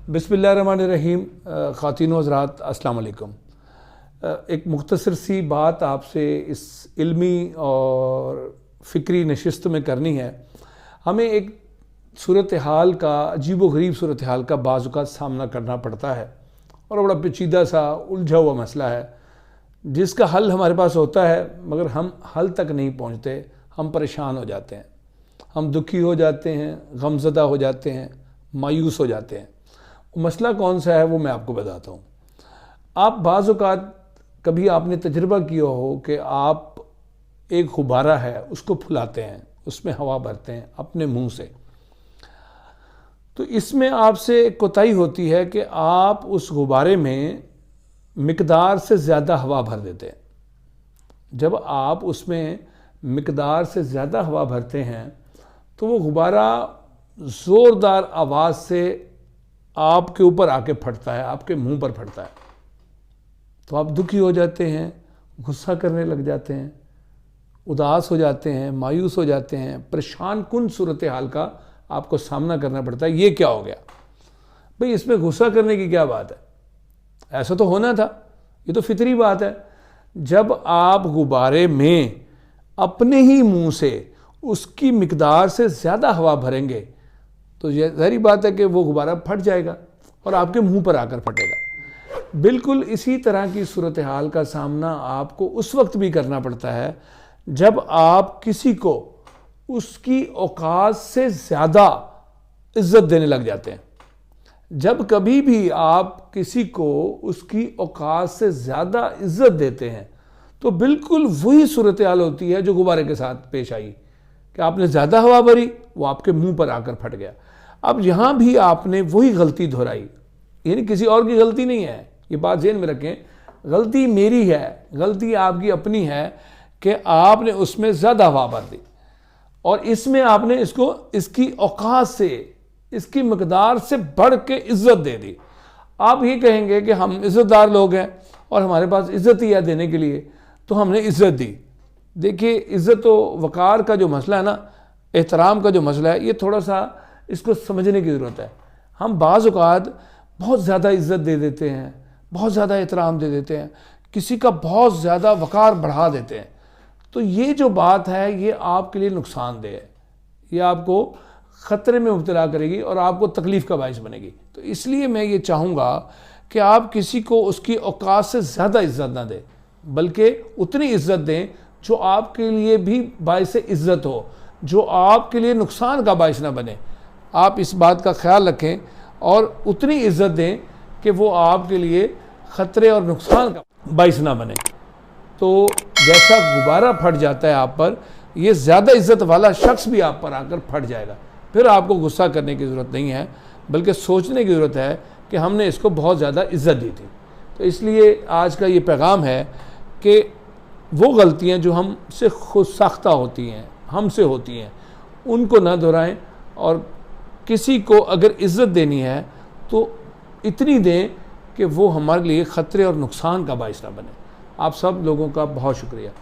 बिस्मिल्लाहिर्रहमानिर्रहीम। ख़ातीन व हज़रात अस्सलाम वालेकुम। एक मुख्तसर सी बात आपसे इस इल्मी और फ़िक्री नशिस्त में करनी है। हमें एक सूरत हाल का, अजीब व गरीब सूरत हाल का बाज़ औक़ात सामना करना पड़ता है और बड़ा पेचीदा सा उलझा हुआ मसला है जिसका हल हमारे पास होता है मगर हम हल तक नहीं पहुँचते। हम परेशान हो जाते हैं, हम दुखी हो जाते हैं, गमज़दा हो जाते हैं, मायूस हो जाते हैं। मसला कौन सा है वो मैं आपको बताता हूँ। आप बाज़ औक़ात कभी आपने तजुर्बा किया हो कि आप एक गुब्बारा है उसको फुलाते हैं, उसमें हवा भरते हैं अपने मुंह से, तो इसमें आपसे कोताही होती है कि आप उस गुब्बारे में मिकदार से ज़्यादा हवा भर देते हैं। जब आप उसमें मिकदार से ज़्यादा हवा भरते हैं तो वो गुब्बारा ज़ोरदार आवाज़ से आपके ऊपर आके फटता है, आपके मुंह पर फटता है। तो आप दुखी हो जाते हैं, गुस्सा करने लग जाते हैं, उदास हो जाते हैं, मायूस हो जाते हैं, परेशान कुन सूरत हाल का आपको सामना करना पड़ता है। ये क्या हो गया भाई, इसमें गुस्सा करने की क्या बात है, ऐसा तो होना था, ये तो फितरी बात है। जब आप गुब्बारे में अपने ही मुंह से उसकी मिकदार से ज़्यादा हवा भरेंगे तो ये ज़ाहिर बात है कि वो गुब्बारा फट जाएगा और आपके मुंह पर आकर फटेगा। बिल्कुल इसी तरह की सूरत हाल का सामना आपको उस वक्त भी करना पड़ता है जब आप किसी को उसकी औकात से ज़्यादा इज्जत देने लग जाते हैं। जब कभी भी आप किसी को उसकी औकात से ज़्यादा इज्जत देते हैं तो बिल्कुल वही सूरत हाल होती है जो गुब्बारे के साथ पेश आई कि आपने ज़्यादा हवा भरी, वो आपके मुंह पर आकर फट गया। अब यहाँ भी आपने वही गलती दोहराई, यानी किसी और की गलती नहीं है, ये बात ज़हन में रखें। गलती मेरी है, गलती आपकी अपनी है कि आपने उसमें ज़्यादा हवा भर दी और इसमें आपने इसको इसकी औकात से, इसकी मकदार से बढ़ के इज्जत दे दी। आप ये कहेंगे कि हम इज़्ज़तदार लोग हैं और हमारे पास इज़्ज़त ही है देने के लिए, तो हमने इज़्ज़त दी। देखिए, इज़्ज़त व वक़ार का जो मसला है ना, एहतराम का जो मसला है, ये थोड़ा सा इसको समझने की ज़रूरत है। हम बाज़ औक़ात बहुत ज़्यादा इज़्ज़त दे देते हैं, बहुत ज़्यादा एहतराम दे देते हैं, किसी का बहुत ज़्यादा वक़ार बढ़ा देते हैं। तो ये जो बात है ये आपके लिए नुकसानदेह है, ये आपको ख़तरे में मुब्तला करेगी और आपको तकलीफ़ का बाइस बनेगी। तो इसलिए मैं ये चाहूँगा कि आप किसी को उसकी औकात से ज़्यादा इज़्ज़त ना दें, बल्कि उतनी इज़्ज़त दें जो आपके लिए भी बाइस इज़्ज़त हो, जो आपके लिए नुकसान का बाइस ना बने। आप इस बात का ख्याल रखें और उतनी इज़्ज़त दें कि वो आपके लिए ख़तरे और नुकसान का बाइस ना बने। तो जैसा गुब्बारा फट जाता है आप पर, ये ज़्यादा इज़्ज़त वाला शख्स भी आप पर आकर फट जाएगा। फिर आपको गुस्सा करने की ज़रूरत नहीं है, बल्कि सोचने की ज़रूरत है कि हमने इसको बहुत ज़्यादा इज़्ज़त दी थी। तो इसलिए आज का ये पैगाम है कि वो गलतियाँ जो हमसे खुद साख्ता होती हैं, हमसे होती हैं, उनको ना दोहराएं और किसी को अगर इज़्ज़त देनी है तो इतनी दें कि वो हमारे लिए ख़तरे और नुकसान का बाइस ना बने। आप सब लोगों का बहुत शुक्रिया।